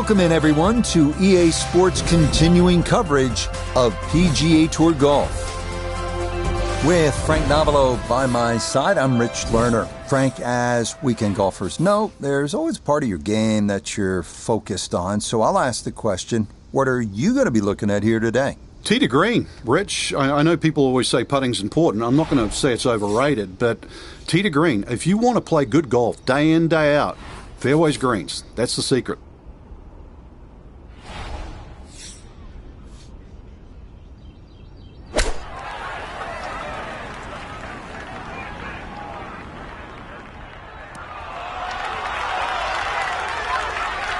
Welcome in, everyone, to EA Sports' continuing coverage of PGA Tour Golf. With Frank Nobilo by my side, I'm Rich Lerner. Frank, as weekend golfers know, there's always part of your game that you're focused on. So I'll ask the question, what are you going to be looking at here today? Tee to green, Rich. I know people always say putting's important. I'm not going to say it's overrated, but tee to green. If you want to play good golf day in, day out, fairways greens. That's the secret.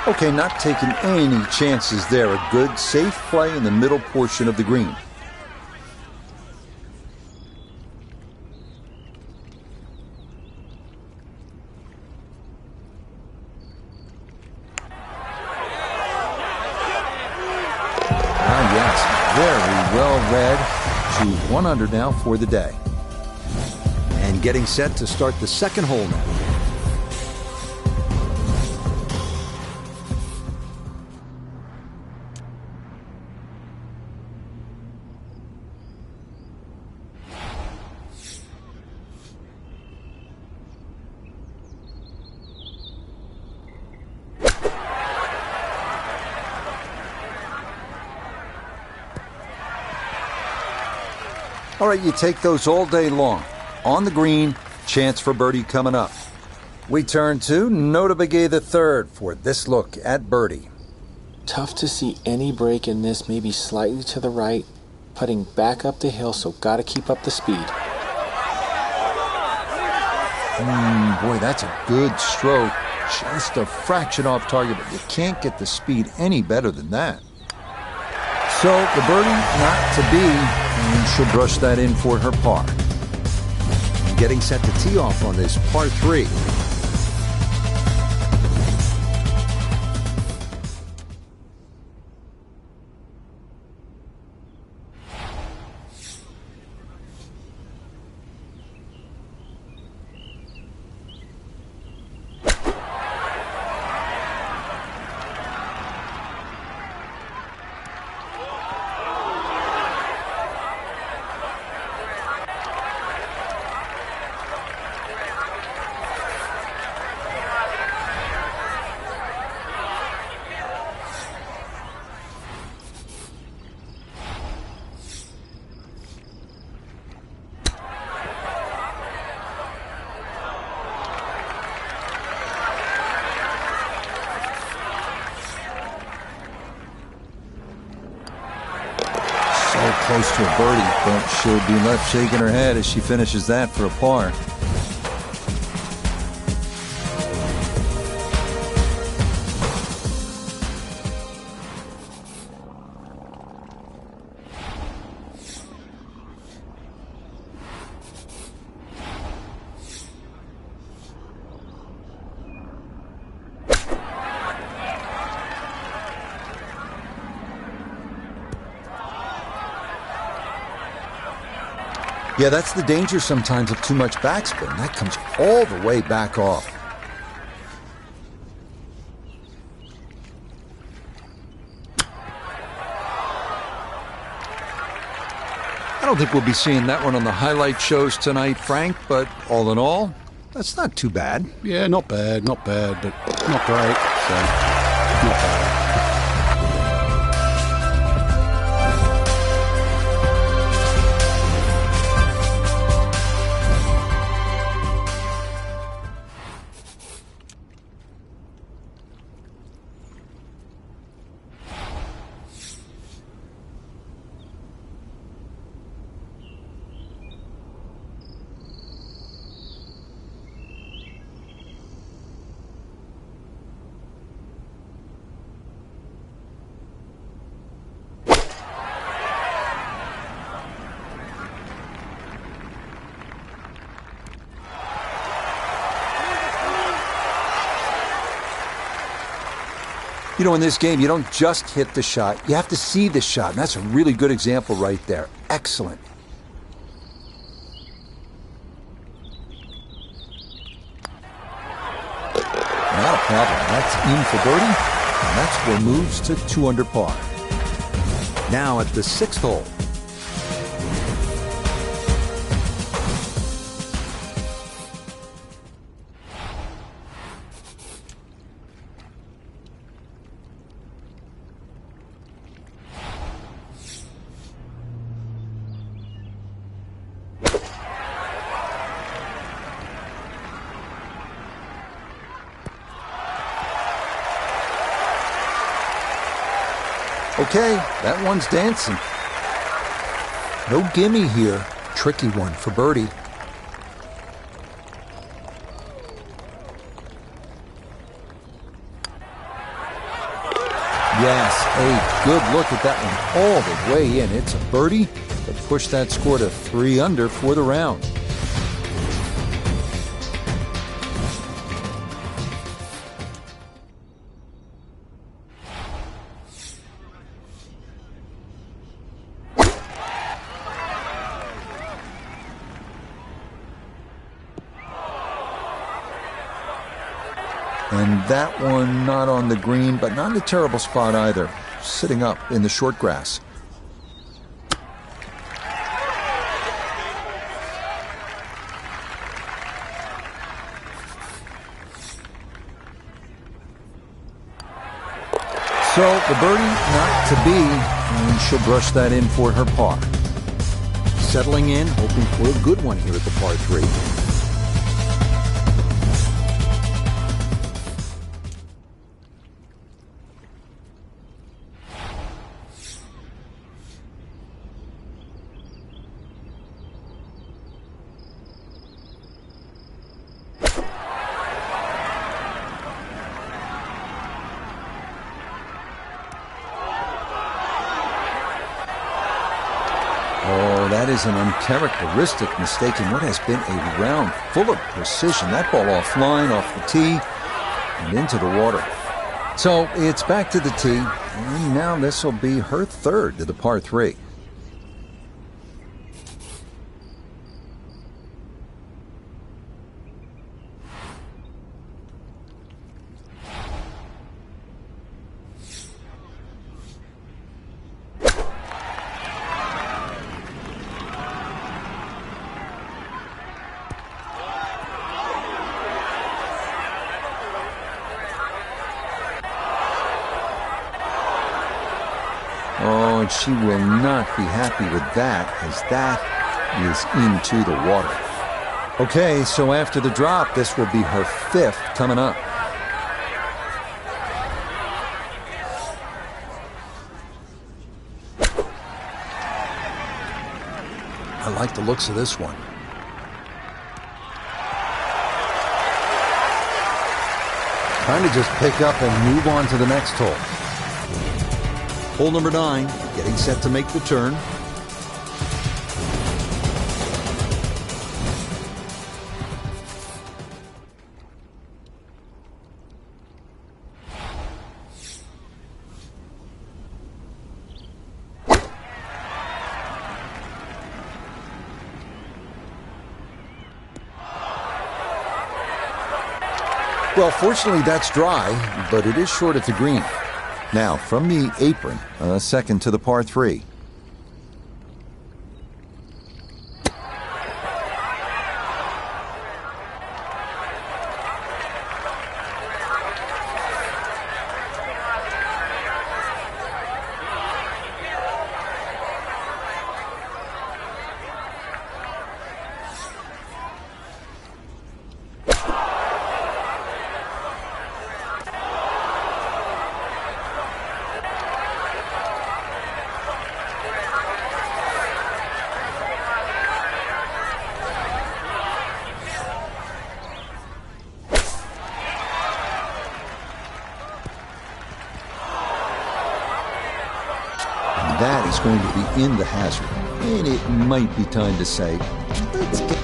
Okay, not taking any chances there. A good, safe play in the middle portion of the green. Ah, yes, very well read. To 1 under now for the day. And getting set to start the second hole now. All right, you take those all day long. On the green, chance for birdie coming up. We turn to Notah Begay III for this look at birdie. Tough to see any break in this, maybe slightly to the right, putting back up the hill, so got to keep up the speed. Boy, that's a good stroke. Just a fraction off target, but you can't get the speed any better than that. So the birdie not to be, and she'll brush that in for her par. Getting set to tee off on this par 3. Close to a birdie, but she'll be left shaking her head as she finishes that for a par. Yeah, that's the danger sometimes of too much backspin. That comes all the way back off. I don't think we'll be seeing that one on the highlight shows tonight, Frank, but all in all, that's not too bad. Yeah, not bad, but not great. So, not bad. You know, in this game, you don't just hit the shot. You have to see the shot, and that's a really good example right there. Excellent. Not a problem. That's in for birdie. And that score moves to 2 under par. Now at the 6th hole. Okay, that one's dancing. No gimme here. Tricky one for birdie. Yes, a good look at that one all the way in. It's a birdie that pushed that score to 3 under for the round. And that one not on the green, but not in a terrible spot either. Sitting up in the short grass. So the birdie not to be, and she'll brush that in for her par. Settling in, hoping for a good one here at the par 3. Oh, that is an uncharacteristic mistake in what has been a round full of precision. That ball offline, off the tee, and into the water. So it's back to the tee, and now this will be her 3rd to the par 3. Oh, and she will not be happy with that, as that is into the water. Okay, so after the drop, this will be her 5th coming up. I like the looks of this one. Trying to just pick up and move on to the next hole. Hole number 9, getting set to make the turn. Well, fortunately that's dry, but it is short at the green. Now, from the apron, a 2nd to the par 3. That is going to be in the hazard. And it might be time to say, let's get...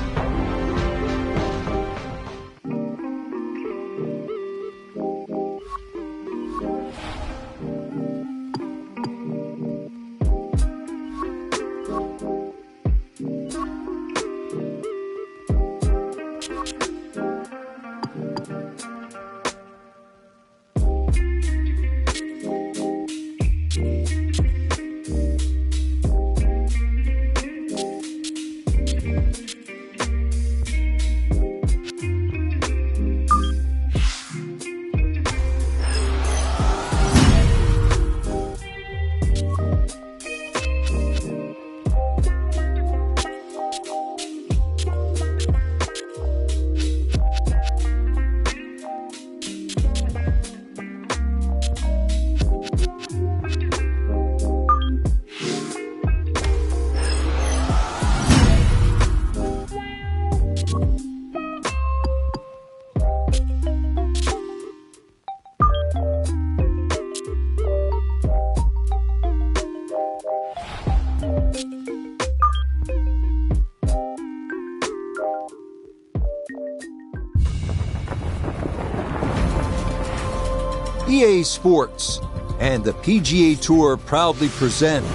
EA Sports and the PGA Tour proudly present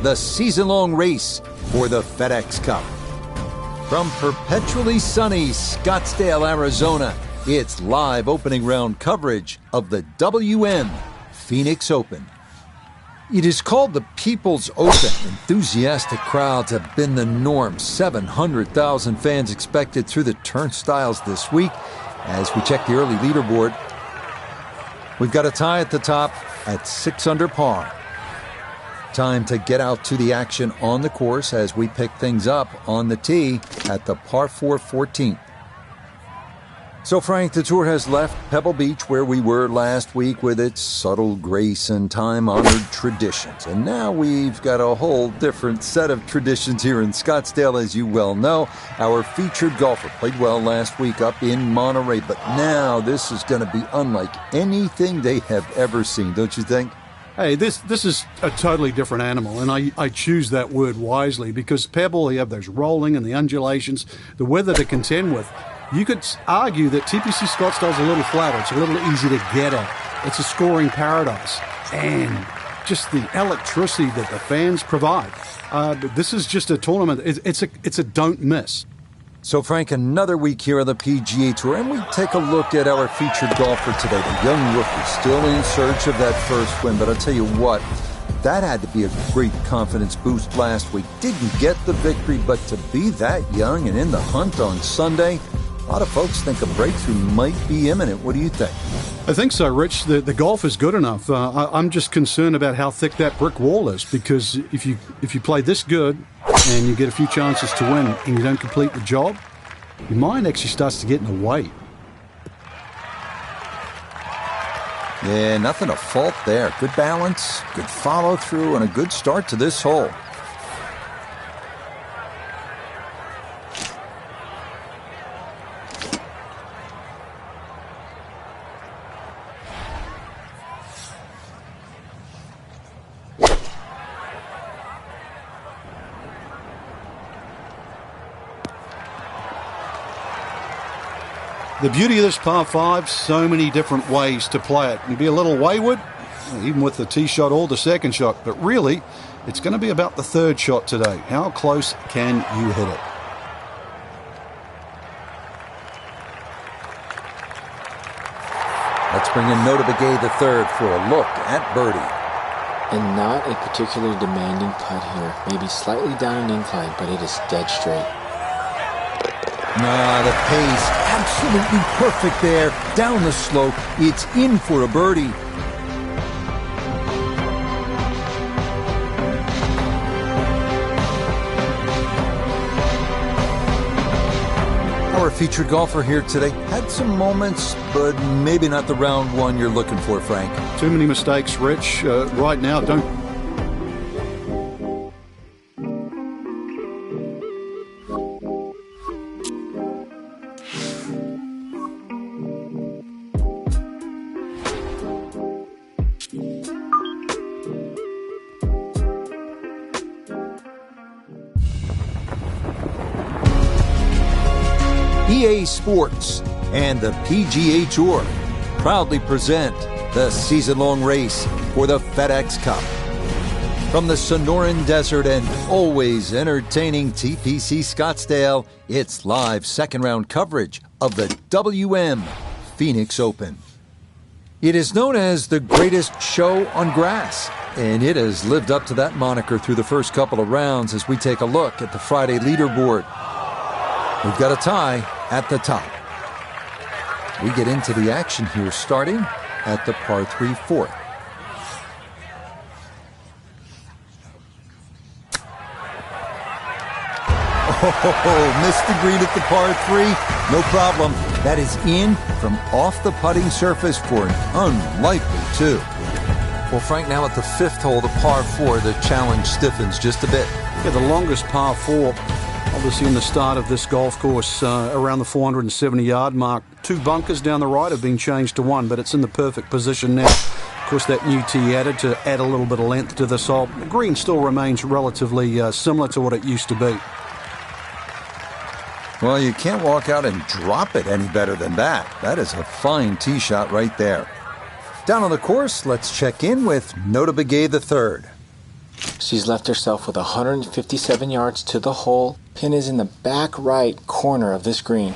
the season-long race for the FedEx Cup. From perpetually sunny Scottsdale, Arizona, it's live opening round coverage of the WM Phoenix Open. It is called the People's Open. Enthusiastic crowds have been the norm. 700,000 fans expected through the turnstiles this week. As we check the early leaderboard, we've got a tie at the top at 6 under par. Time to get out to the action on the course as we pick things up on the tee at the par 4 14th. So, Frank, the tour has left Pebble Beach, where we were last week, with its subtle grace and time-honored traditions. And now we've got a whole different set of traditions here in Scottsdale, as you well know. Our featured golfer played well last week up in Monterey, but now this is going to be unlike anything they have ever seen, don't you think? Hey, this is a totally different animal, and I choose that word wisely because Pebble, you have those rolling and the undulations, the weather to contend with. You could argue that TPC Scottsdale's a little flatter. It's a little easy to get at. It's a scoring paradise. And just the electricity that the fans provide. This is just a tournament. It's a don't miss. So, Frank, another week here on the PGA Tour, and we take a look at our featured golfer today, the young rookie, still in search of that first win. But I'll tell you what, that had to be a great confidence boost last week. Didn't get the victory, but to be that young and in the hunt on Sunday, a lot of folks think a breakthrough might be imminent. What do you think? I think so, Rich. The golf is good enough. I'm just concerned about how thick that brick wall is, because if you play this good and you get a few chances to win and you don't complete the job, your mind actually starts to get in the way. Yeah, nothing to fault there. Good balance, good follow through, and a good start to this hole. The beauty of this par 5, so many different ways to play it. You can be a little wayward, even with the tee shot or the second shot, but really, it's going to be about the third shot today. How close can you hit it? Let's bring in Notah Begay the third for a look at birdie. And not a particularly demanding putt here. Maybe slightly down an incline, but it is dead straight. The pace, absolutely perfect there. Down the slope, it's in for a birdie. Our featured golfer here today had some moments, but maybe not the round one you're looking for, Frank. Too many mistakes, Rich. Right now, don't... EA Sports and the PGA Tour proudly present the season-long race for the FedEx Cup. From the Sonoran Desert and always entertaining TPC Scottsdale, it's live second-round coverage of the WM Phoenix Open. It is known as the greatest show on grass, And it has lived up to that moniker through the first couple of rounds as we take a look at the Friday leaderboard. We've got a tie at the top. We get into the action here starting at the par 3 fourth. Oh, missed the green at the par 3. No problem. That is in from off the putting surface for an unlikely 2. Well, Frank, now at the 5th hole, the par 4, the challenge stiffens just a bit. Yeah, the longest par 4, obviously in the start of this golf course, around the 470-yard mark. 2 bunkers down the right have been changed to 1, but it's in the perfect position now. Of course, that new tee added to add a little bit of length to this hole. The green still remains relatively similar to what it used to be. Well, you can't walk out and drop it any better than that. That is a fine tee shot right there. Down on the course, let's check in with Notah Begay III. She's left herself with 157 yards to the hole. Pin is in the back right corner of this green.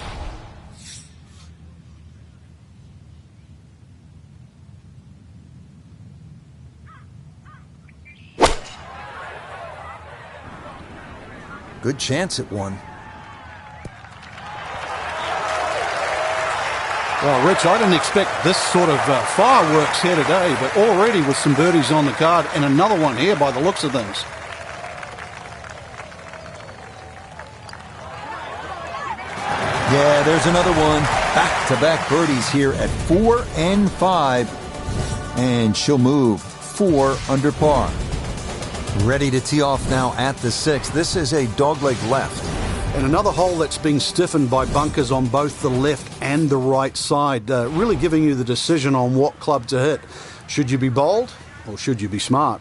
Good chance at one. Well, Rich, I didn't expect this sort of fireworks here today, but already with some birdies on the card and another one here by the looks of things. Yeah, there's another one. Back-to-back birdies here at 4 and 5. And she'll move 4 under par. Ready to tee off now at the 6th. This is a dogleg left. And another hole that's been stiffened by bunkers on both the left and the right side, really giving you the decision on what club to hit. Should you be bold or should you be smart?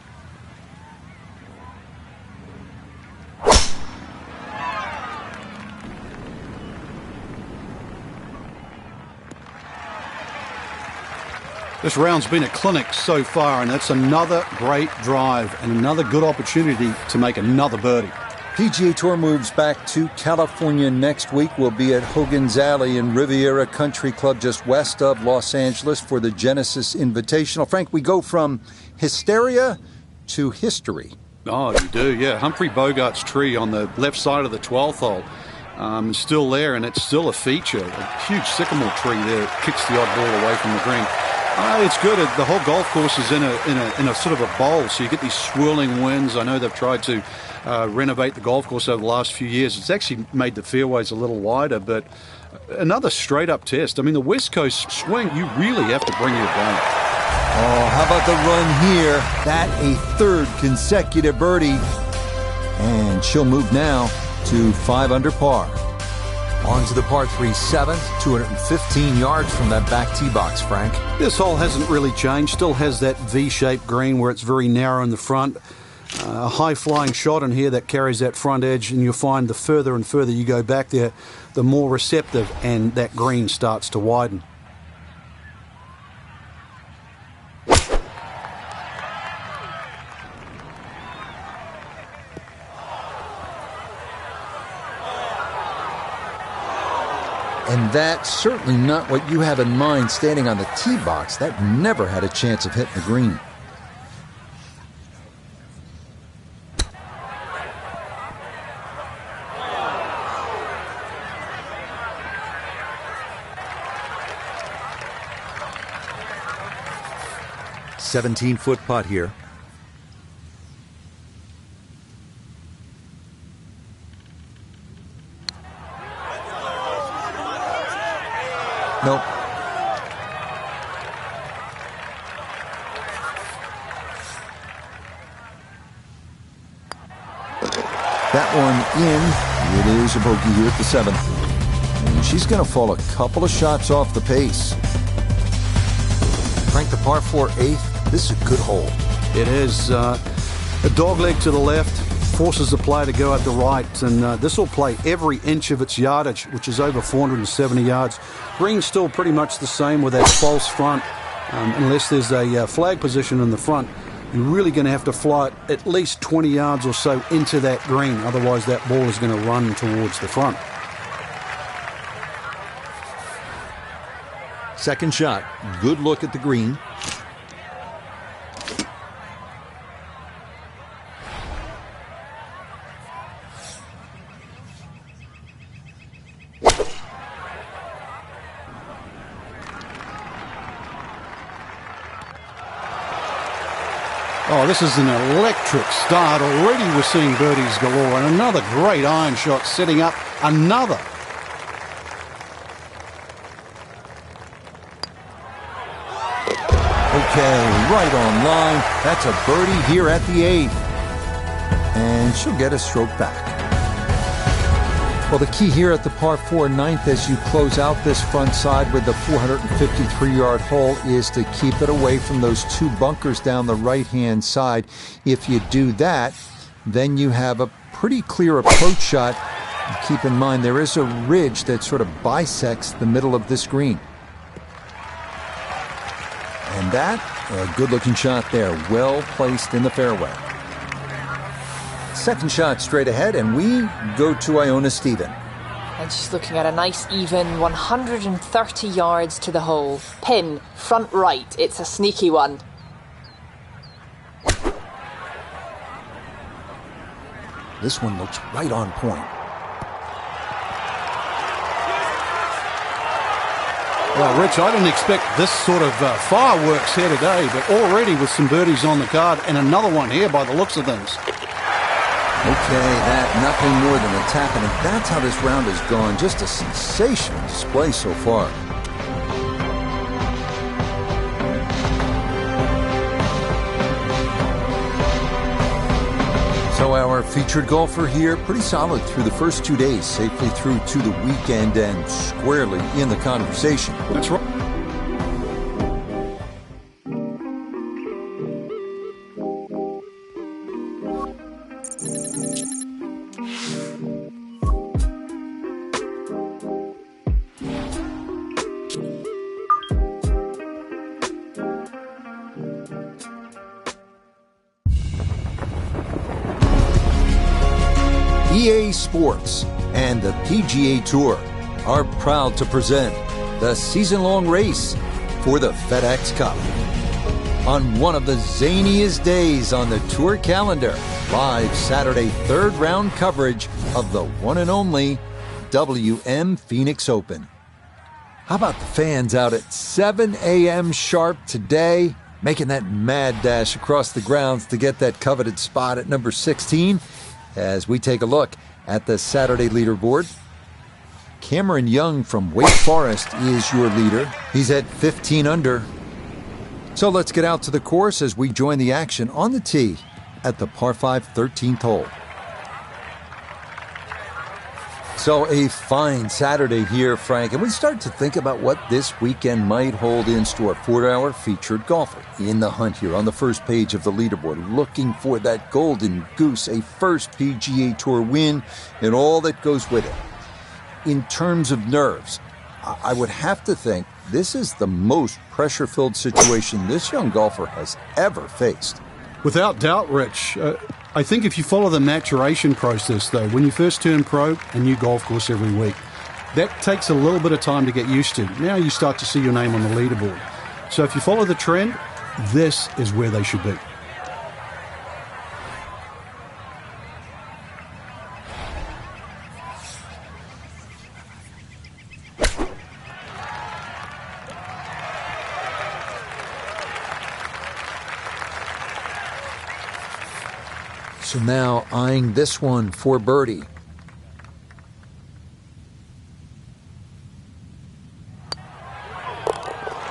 This round's been a clinic so far, and that's another great drive and another good opportunity to make another birdie. PGA Tour moves back to California next week. We'll be at Hogan's Alley in Riviera Country Club just west of Los Angeles for the Genesis Invitational. Frank, we go from hysteria to history. Oh, you do, yeah. Humphrey Bogart's tree on the left side of the 12th hole is still there, and it's still a feature. A huge sycamore tree there kicks the odd ball away from the green. It's good. The whole golf course is in a sort of a bowl, so you get these swirling winds. I know they've tried to renovate the golf course over the last few years. It's actually made the fairways a little wider, but another straight-up test. I mean, the West Coast swing, you really have to bring your game. Oh, how about the run here? That a 3rd consecutive birdie. And she'll move now to 5 under par. On to the par 3 7th, 215 yards from that back tee box, Frank. This hole hasn't really changed. Still has that V-shaped green where it's very narrow in the front. A high-flying shot in here that carries that front edge, and you'll find the further and further you go back there, the more receptive and that green starts to widen. And that's certainly not what you have in mind standing on the tee box. That never had a chance of hitting the green. "17-foot putt here. Nope. That one in. It is a bogey here at the 7th. And she's going to fall a couple of shots off the pace. Frank, the par 4 8th, this is a good hole. It is a dogleg to the left, forces the player to go out the right, and this will play every inch of its yardage, which is over 470 yards. Green's still pretty much the same with that false front, unless there's a flag position in the front. You're really going to have to fly it at least 20 yards or so into that green, otherwise that ball is going to run towards the front. Second shot. Good look at the green. Oh, this is an electric start. Already we're seeing birdies galore, and another great iron shot setting up another. Okay, right on line. That's a birdie here at the 8th. And she'll get a stroke back. Well, the key here at the par 4 9th as you close out this front side with the 453-yard hole is to keep it away from those 2 bunkers down the right-hand side. If you do that, then you have a pretty clear approach shot. Keep in mind, there is a ridge that sort of bisects the middle of this green. And that, a good-looking shot there, well placed in the fairway. Second shot straight ahead, and we go to Iona Stephen. And she's looking at a nice even 130 yards to the hole. Pin, front right. It's a sneaky one. This one looks right on point. Well, Rich, I didn't expect this sort of fireworks here today, but already with some birdies on the card and another one here by the looks of things. Okay, that nothing more than a tap, and that's how this round has gone. Just a sensational display so far. So our featured golfer here, pretty solid through the first 2 days, safely through to the weekend and squarely in the conversation. That's right. EA Sports and the PGA Tour are proud to present the season-long race for the FedEx Cup. On one of the zaniest days on the tour calendar, live Saturday third round coverage of the one and only WM Phoenix Open. How about the fans out at 7 a.m. sharp today, making that mad dash across the grounds to get that coveted spot at number 16? As we take a look at the Saturday leaderboard, Cameron Young from Wake Forest is your leader. He's at 15 under. So let's get out to the course as we join the action on the tee at the par 5 13th hole. So a fine Saturday here, Frank, and we start to think about what this weekend might hold in store for our featured golfer in the hunt here on the first page of the leaderboard, looking for that golden goose, a first PGA Tour win, and all that goes with it. In terms of nerves, I would have to think this is the most pressure-filled situation this young golfer has ever faced. Without doubt, Rich. I think if you follow the maturation process, though, when you first turn pro, a new golf course every week, that takes a little bit of time to get used to. Now you start to see your name on the leaderboard. So if you follow the trend, this is where they should be. So now eyeing this one for birdie.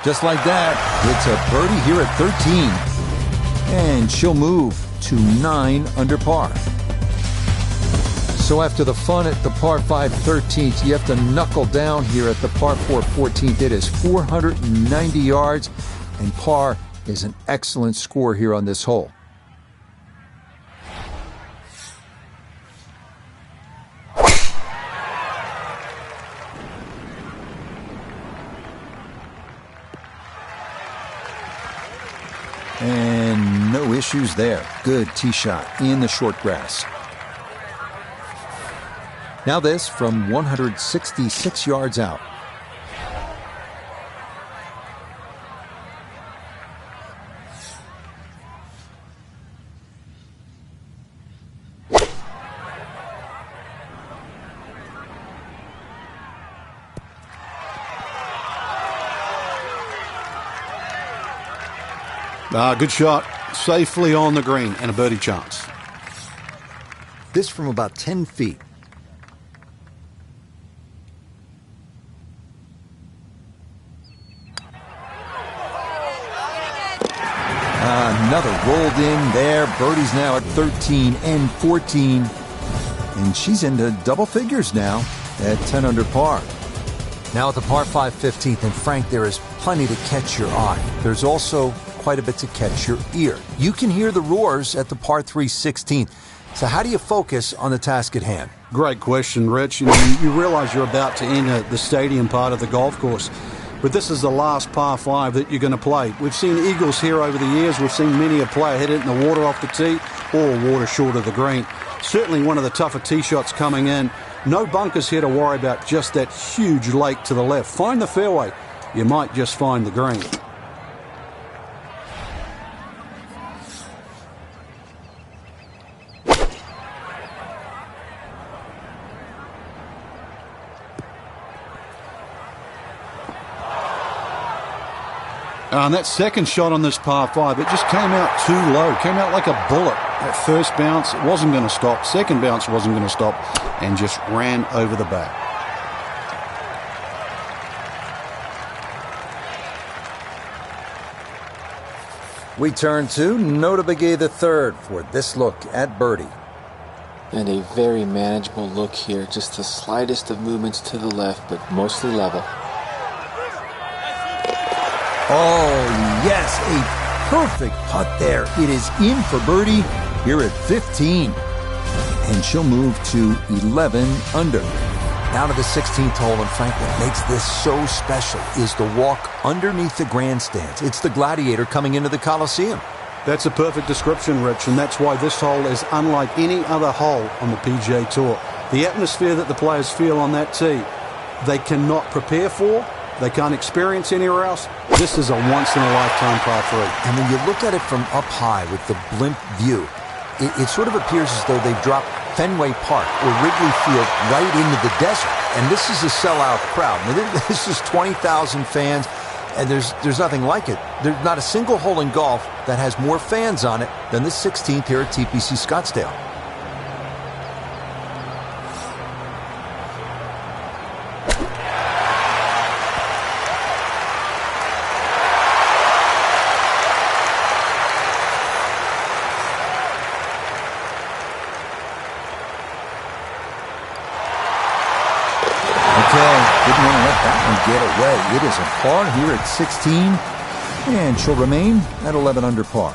Just like that, it's a birdie here at 13. And she'll move to 9 under par. So after the fun at the par 5 13th, you have to knuckle down here at the par 4 14th. It is 490 yards, and par is an excellent score here on this hole. And no issues there. Good tee shot in the short grass. Now this from 166 yards out. Good shot. safely on the green and a birdie chance. This from about 10 feet. Another rolled in there. Birdie's now at 13 and 14. And she's into double figures now at 10 under par. Now at the par 5 15th, and Frank, there is plenty to catch your eye. There's also quite a bit to catch your ear. You can hear the roars at the par 3 16th. So how do you focus on the task at hand? Great question, Rich. You realize you're about to enter the stadium part of the golf course. But this is the last par 5 that you're going to play. We've seen eagles here over the years. We've seen many a player hit it in the water off the tee or water short of the green. Certainly one of the tougher tee shots coming in. No bunkers here to worry about, just that huge lake to the left. Find the fairway. You might just find the green. And that second shot on this par 5, it just came out too low. Came out like a bullet. That first bounce, it wasn't going to stop. Second bounce wasn't going to stop. And just ran over the back. We turn to Notah Begay III for this look at birdie. And a very manageable look here. Just the slightest of movements to the left, but mostly level. Oh, yes, a perfect putt there. It is in for birdie here at 15. And she'll move to 11 under. Now to the 16th hole, and Frank, what makes this so special is the walk underneath the grandstands. It's the Gladiator coming into the Coliseum. That's a perfect description, Rich, and that's why this hole is unlike any other hole on the PGA Tour. The atmosphere that the players feel on that tee, they cannot prepare for. They can't experience anywhere else. This is a once-in-a-lifetime par 3. And when you look at it from up high with the blimp view, it sort of appears as though they've dropped Fenway Park or Wrigley Field right into the desert. And this is a sellout crowd. Now, this is 20,000 fans, and there's nothing like it. There's not a single hole in golf that has more fans on it than the 16th here at TPC Scottsdale. Didn't want to let that one get away. It is a par here at 16, and she'll remain at 11 under par.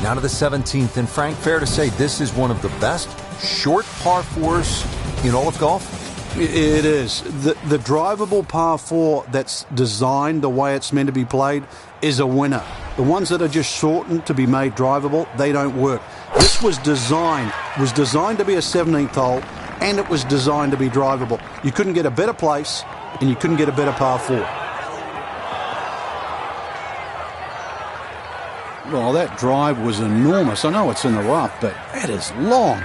Now to the 17th, and Frank, fair to say this is one of the best short par 4s in all of golf? It is. The drivable par 4 that's designed the way it's meant to be played is a winner. The ones that are just shortened to be made drivable, they don't work. This was designed to be a 17th hole, and it was designed to be drivable. You couldn't get a better place, and you couldn't get a better par 4. Well, that drive was enormous. I know it's in the rough, but that is long.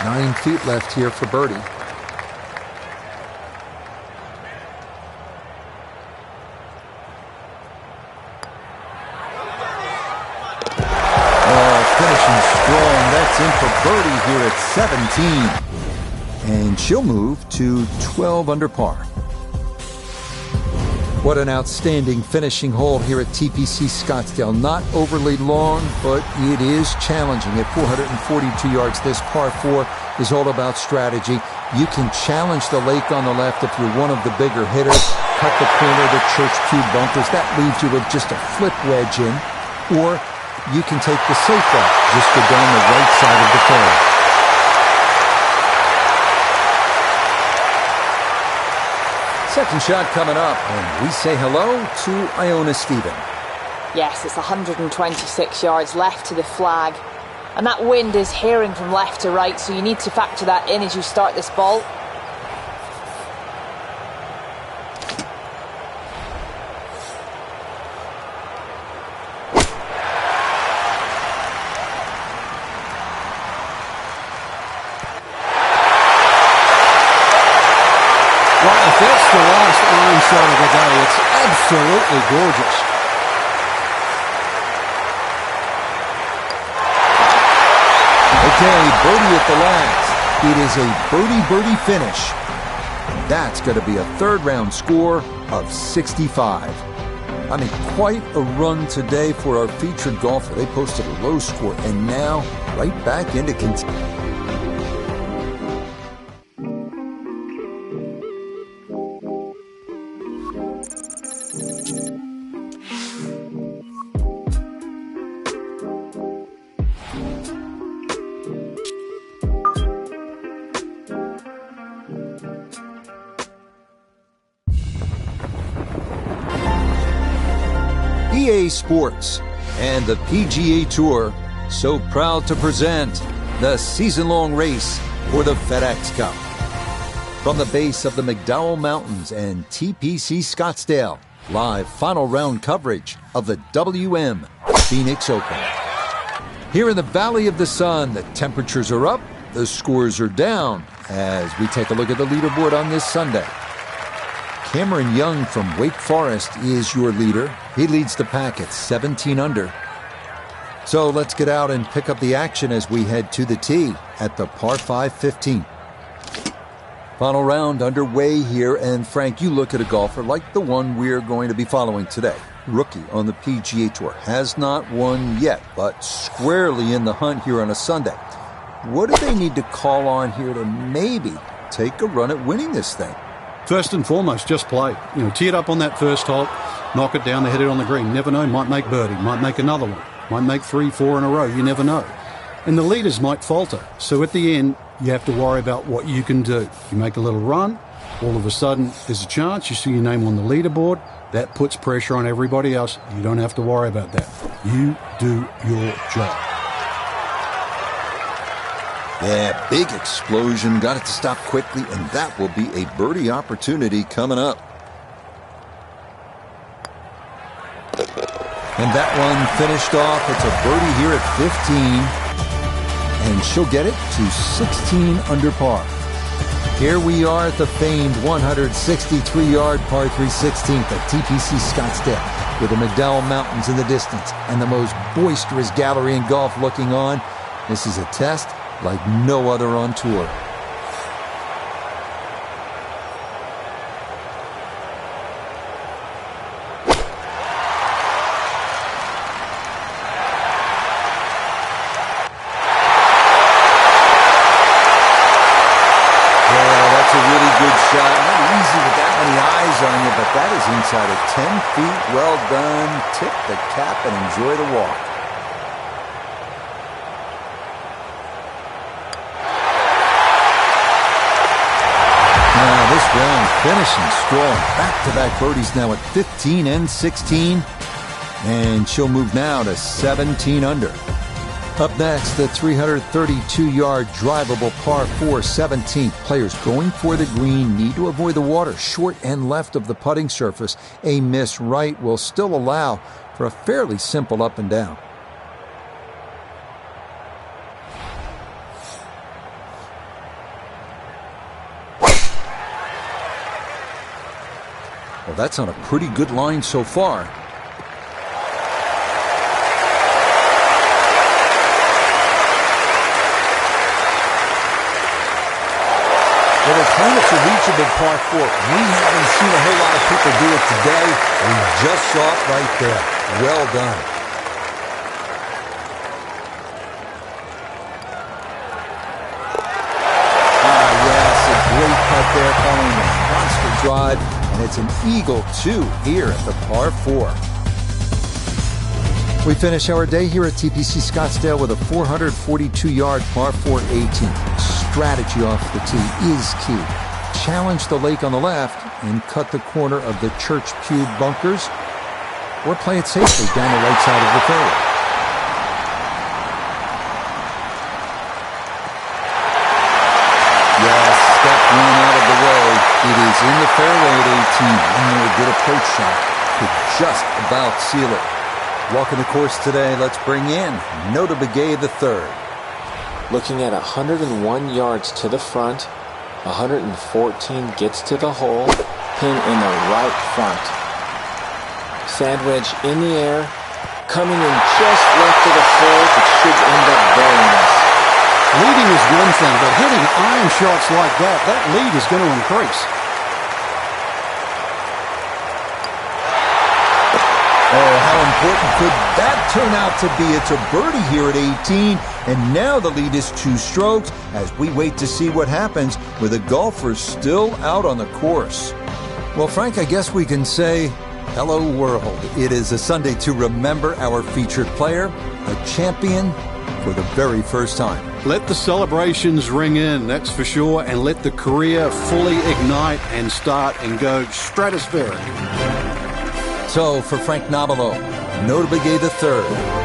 Nine feet left here for birdie. Finishing strong. That's in for birdie here at 17. And she'll move to 12 under par. What an outstanding finishing hole here at TPC Scottsdale. Not overly long, but it is challenging. At 442 yards, this par 4 is all about strategy. You can challenge the lake on the left if you're one of the bigger hitters. Cut the corner of the Church Pew bunkers. That leaves you with just a flip wedge in. Or you can take the safe route. Just go down the right side of the fairway. Second shot coming up, and we say hello to Iona Stephen. Yes, it's 126 yards left to the flag. And that wind is herring from left to right, so you need to factor that in as you start this ball. If that's the last iron shot of the day, it's absolutely gorgeous. Okay, birdie at the last. It is a birdie finish. That's going to be a third-round score of 65. I mean, quite a run today for our featured golfer. They posted a low score, and now right back into contention. EA Sports and the PGA Tour so proud to present the season-long race for the FedEx Cup. From the base of the McDowell Mountains and TPC Scottsdale, live final round coverage of the WM Phoenix Open. Here in the Valley of the Sun, the temperatures are up, the scores are down as we take a look at the leaderboard on this Sunday. Cameron Young from Wake Forest is your leader. He leads the pack at 17 under. So let's get out and pick up the action as we head to the tee at the par 5 15. Final round underway here, and Frank, you look at a golfer like the one we're going to be following today. Rookie on the PGA Tour, has not won yet, but squarely in the hunt here on a Sunday. What do they need to call on here to maybe take a run at winning this thing? First and foremost, just play. Tee it up on that first hole, knock it down, hit it on the green. Never know, might make birdie, might make another one, might make 3, 4 in a row. You never know. And the leaders might falter. So at the end, you have to worry about what you can do. You make a little run, all of a sudden there's a chance, you see your name on the leaderboard. That puts pressure on everybody else. You don't have to worry about that. You do your job. Yeah, big explosion. Got it to stop quickly, and that will be a birdie opportunity coming up. And that one finished off. It's a birdie here at 15, and she'll get it to 16 under par. Here we are at the famed 163-yard par 3 16th at TPC Scottsdale, with the McDowell Mountains in the distance and the most boisterous gallery in golf looking on. This is a test like no other on tour. Shot. Not easy with that many eyes on you, but that is inside of 10 feet. Well done. Tip the cap and enjoy the walk. Now this round finishing strong. Back-to-back birdies now at 15 and 16. And she'll move now to 17 under. Up next, the 332-yard drivable par 4 17th. Players going for the green need to avoid the water short and left of the putting surface. A miss right will still allow for a fairly simple up and down. Well, that's on a pretty good line so far. Well, they're playing it's a reachable par 4. We haven't seen a whole lot of people do it today. We just saw it right there. Well done. Yes, a great putt there following the monster drive, and it's an eagle 2 here at the par 4. We finish our day here at TPC Scottsdale with a 442-yard par 4 18. Strategy off the tee is key. Challenge the lake on the left and cut the corner of the Church Pew bunkers, or play it safely down the right side of the fairway. Yes, step one out of the way. It is in the fairway at 18. One more good approach shot could just about seal it. Walking the course today, let's bring in Nota Begay III. Looking at 101 yards to the front, 114 gets to the hole, pin in the right front. Sandwich in the air, coming in just left of the fold, which should end up very nice. Leading is one thing, but hitting iron shots like that lead is going to increase. Oh, how important could that turn out to be? It's a birdie here at 18, and now the lead is 2 strokes as we wait to see what happens with the golfers still out on the course. Well, Frank, I guess we can say, hello world. It is a Sunday to remember our featured player, a champion for the very first time. Let the celebrations ring in, that's for sure, and let the career fully ignite and start and go stratospheric. So, for Frank Nobilo, Notah Begay III.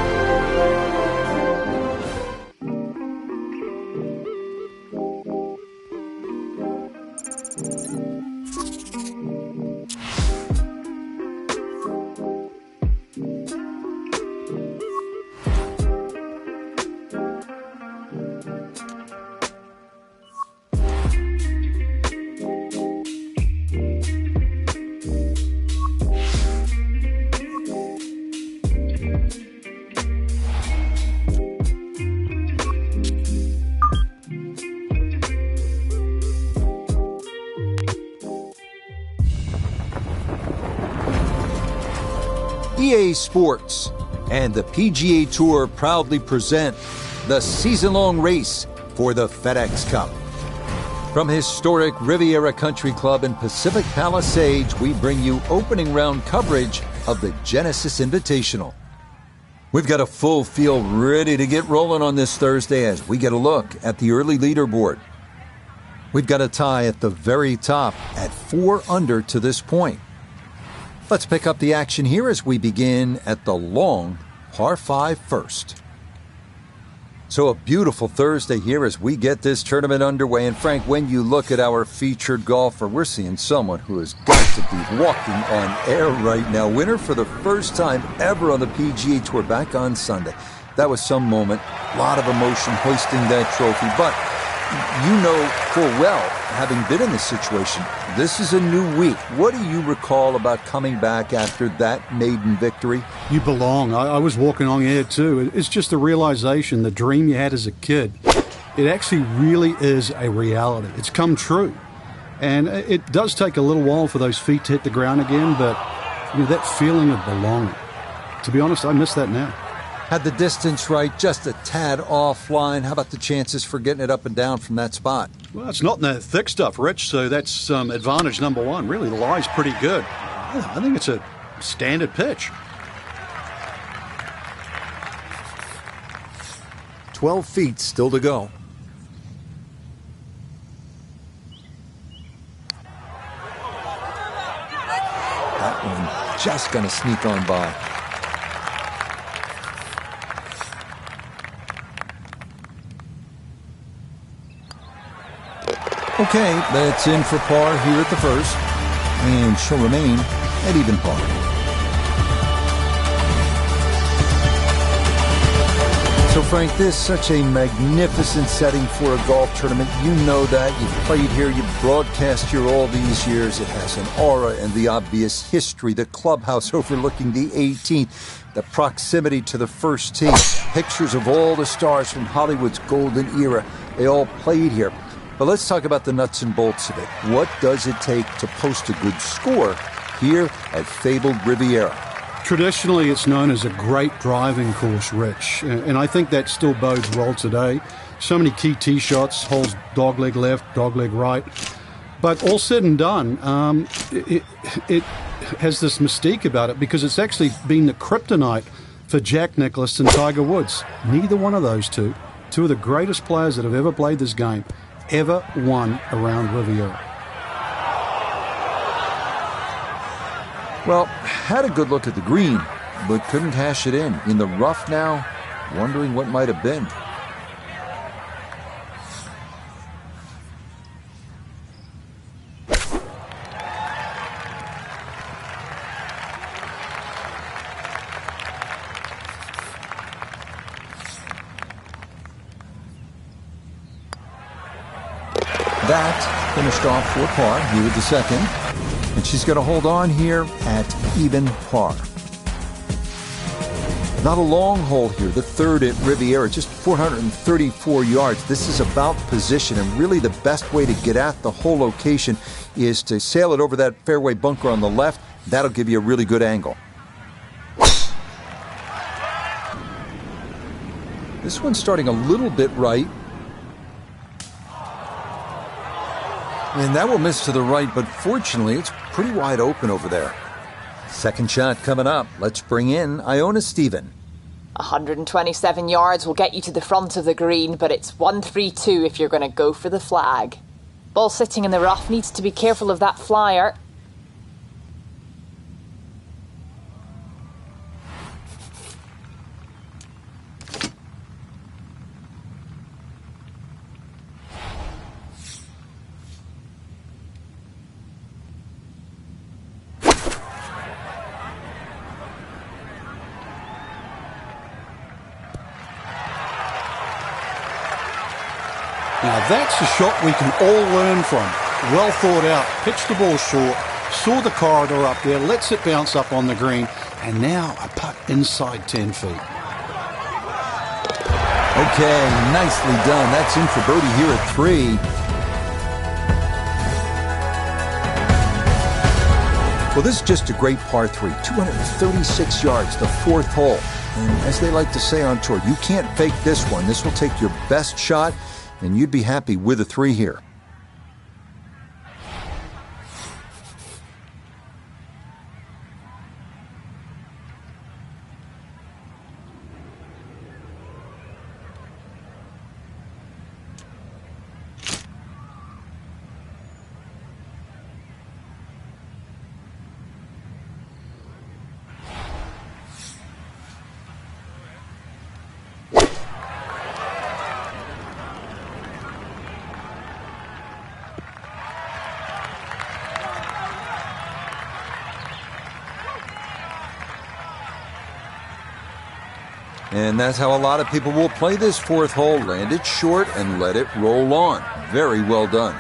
EA Sports and the PGA Tour proudly present the season-long race for the FedEx Cup. From historic Riviera Country Club in Pacific Palisades, we bring you opening round coverage of the Genesis Invitational. We've got a full field ready to get rolling on this Thursday as we get a look at the early leaderboard. We've got a tie at the very top at 4 under to this point. Let's pick up the action here as we begin at the long par 5 first. So a beautiful Thursday here as we get this tournament underway. And Frank, when you look at our featured golfer, we're seeing someone who has got to be walking on air right now. Winner for the first time ever on the PGA Tour back on Sunday. That was some moment. A lot of emotion hoisting that trophy. But you know full well, having been in this situation, this is a new week. What do you recall about coming back after that maiden victory? You belong. I was walking on air too. It's just the realization, the dream you had as a kid, it actually really is a reality. It's come true. And it does take a little while for those feet to hit the ground again, but you know, that feeling of belonging, to be honest, I miss that now. Had the distance right, just a tad offline. How about the chances for getting it up and down from that spot? Well, it's not in that thick stuff, Rich, so that's advantage number one. Really, the lie's pretty good. I think it's a standard pitch. 12 feet still to go. That one just going to sneak on by. Okay, that's in for par here at the first, and she'll remain at even par. So, Frank, this is such a magnificent setting for a golf tournament. You know that. You've played here. You've broadcast here all these years. It has an aura and the obvious history. The clubhouse overlooking the 18th, the proximity to the first tee, pictures of all the stars from Hollywood's golden era. They all played here. But let's talk about the nuts and bolts of it. What does it take to post a good score here at fabled Riviera? Traditionally, it's known as a great driving course, Rich, and I think that still bodes well today. So many key tee shots, holes dogleg left, dogleg right. But all said and done, it has this mystique about it because it's actually been the kryptonite for Jack Nicklaus and Tiger Woods. Neither one of those two of the greatest players that have ever played this game, ever won around Riviera. Well, had a good look at the green, but couldn't cash it in. In the rough now, wondering what might have been. That finished off for par here with the second. And she's going to hold on here at even par. Not a long hole here, the third at Riviera, just 434 yards. This is about position, and really the best way to get at the whole location is to sail it over that fairway bunker on the left. That'll give you a really good angle. This one's starting a little bit right. And that will miss to the right, but fortunately it's pretty wide open over there. Second shot coming up. Let's bring in Iona Stephen. 127 yards will get you to the front of the green, but it's 1-3-2 if you're going to go for the flag. Ball sitting in the rough, needs to be careful of that flyer. Now that's a shot we can all learn from. Well thought out, pitched the ball short, saw the corridor up there, lets it bounce up on the green, and now a putt inside 10 feet. Okay, nicely done. That's in for birdie here at 3. Well, this is just a great par 3, 236 yards, the fourth hole. And as they like to say on tour, you can't fake this one. This will take your best shot, and you'd be happy with a 3 here. And that's how a lot of people will play this fourth hole. Land it short and let it roll on. Very well done.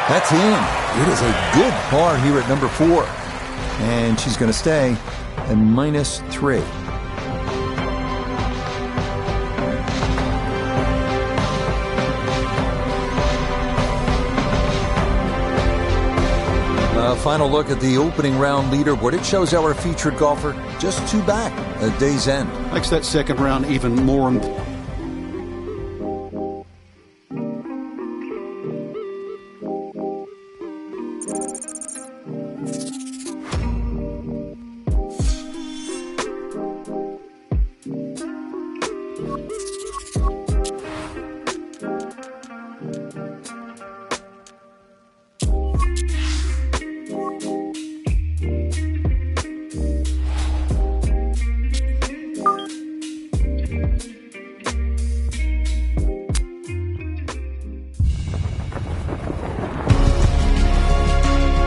That's in. It is a good par here at number 4. And she's going to stay at -3. Final look at the opening round leaderboard. It shows our featured golfer just 2 back at day's end. Makes that second round even more important.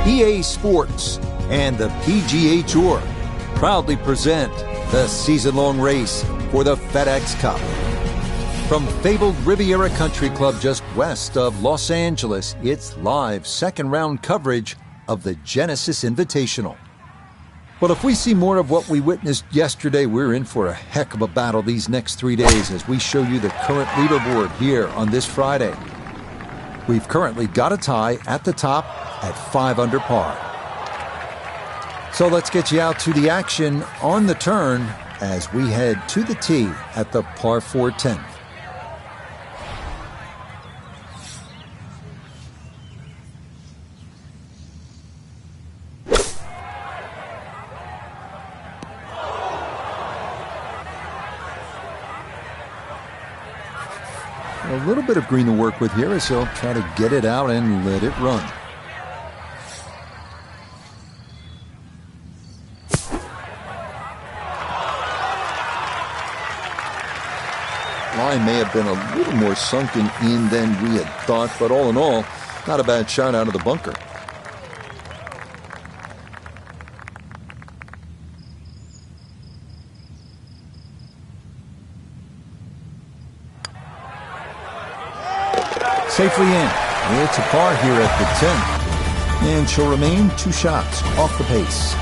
EA Sports and the PGA Tour proudly present the season-long race for the FedEx Cup. From fabled Riviera Country Club just west of Los Angeles, it's live second-round coverage of the Genesis Invitational. Well, if we see more of what we witnessed yesterday, we're in for a heck of a battle these next 3 days as we show you the current leaderboard here on this Friday. We've currently got a tie at the top at 5 under par. So let's get you out to the action on the turn as we head to the tee at the par 4 10th. A little bit of green to work with here as he'll try to get it out and let it run. Line may have been a little more sunken in than we had thought, but all in all, not a bad shot out of the bunker. Safely in. It's a par here at the 10th. And she'll remain 2 shots off the pace.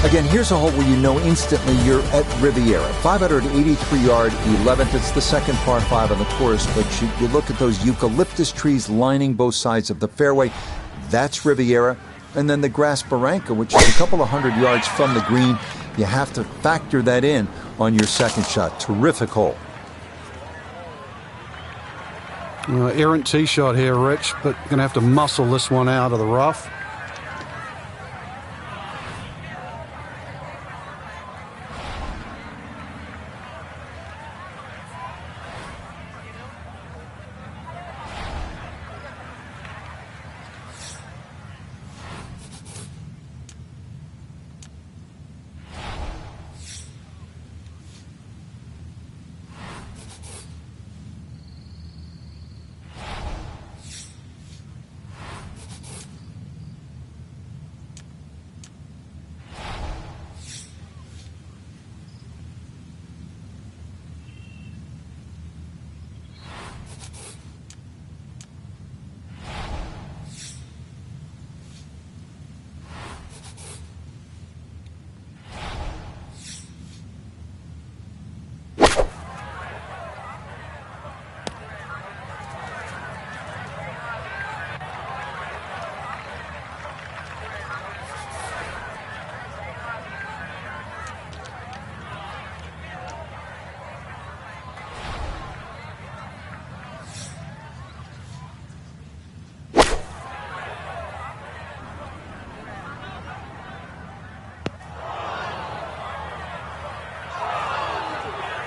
Again, here's a hole where you know instantly you're at Riviera. 583-yard 11th. It's the second par 5 on the course, but you look at those eucalyptus trees lining both sides of the fairway. That's Riviera. And then the Grass Barranca, which is a couple of 100 yards from the green. You have to factor that in on your second shot. Terrific hole. Errant tee shot here, Rich, but going to have to muscle this one out of the rough.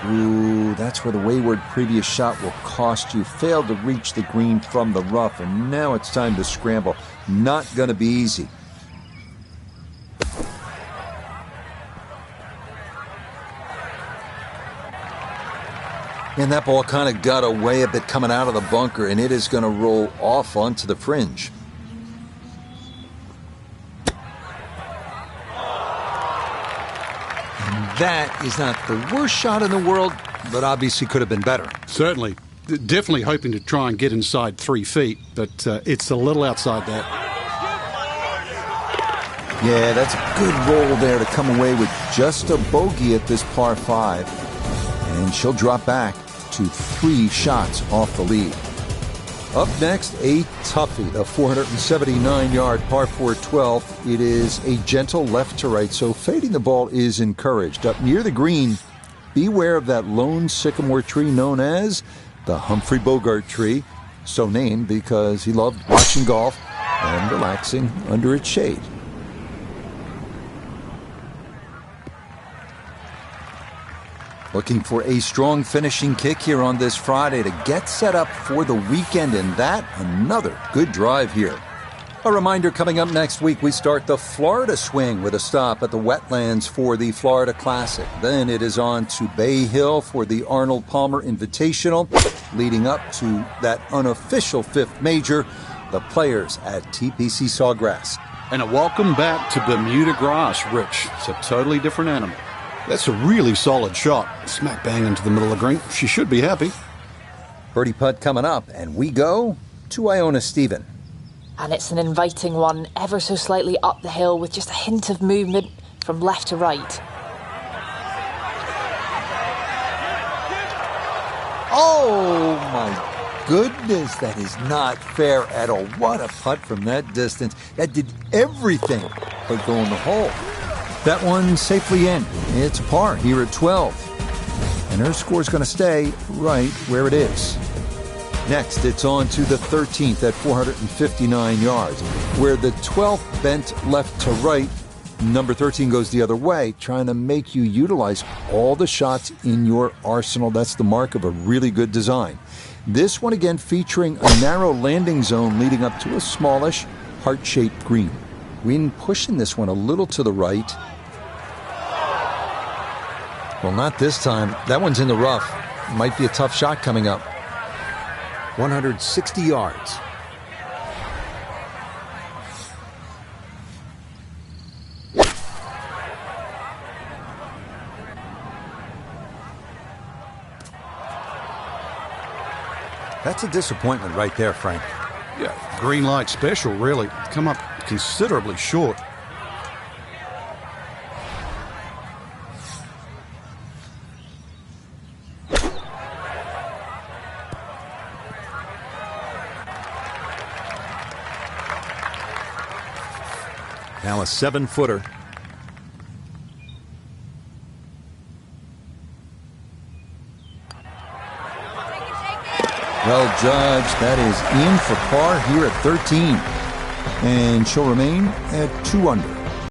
Ooh, that's where the wayward previous shot will cost you. Failed to reach the green from the rough, and now it's time to scramble. Not going to be easy. And that ball kind of got away a bit coming out of the bunker, and it is going to roll off onto the fringe. That is not the worst shot in the world, but obviously could have been better. Certainly. Definitely hoping to try and get inside 3 feet, but it's a little outside that. Yeah, that's a good roll there to come away with just a bogey at this par 5. And she'll drop back to 3 shots off the lead. Up next, a toughie, the 479-yard par 4 12. It is a gentle left to right, so fading the ball is encouraged. Up near the green, beware of that lone sycamore tree known as the Humphrey Bogart tree, so named because he loved watching golf and relaxing under its shade. Looking for a strong finishing kick here on this Friday to get set up for the weekend, and that another good drive here. A reminder, coming up next week, we start the Florida swing with a stop at the Wetlands for the Florida Classic. Then it is on to Bay Hill for the Arnold Palmer Invitational, leading up to that unofficial 5th major, the Players at TPC Sawgrass. And a welcome back to Bermuda grass, Rich. It's a totally different animal. That's a really solid shot. Smack bang into the middle of the green. She should be happy. Birdie putt coming up, and we go to Iona Stephen. And it's an inviting one, ever so slightly up the hill with just a hint of movement from left to right. Oh my goodness, that is not fair at all. What a putt from that distance. That did everything but go in the hole. That one safely in. It's a par here at 12. And her score's going to stay right where it is. Next, it's on to the 13th at 459 yards, where the 12th bent left to right Number 13 goes the other way, trying to make you utilize all the shots in your arsenal. That's the mark of a really good design. This one again featuring a narrow landing zone leading up to a smallish, heart-shaped green. Wind pushing this one a little to the right. Well, not this time. That one's in the rough. Might be a tough shot coming up. 160 yards. That's a disappointment right there, Frank. Yeah, green light special, really. Come up considerably short. Now a 7-footer. Well judged. That is in for par here at 13. And she'll remain at 2 under.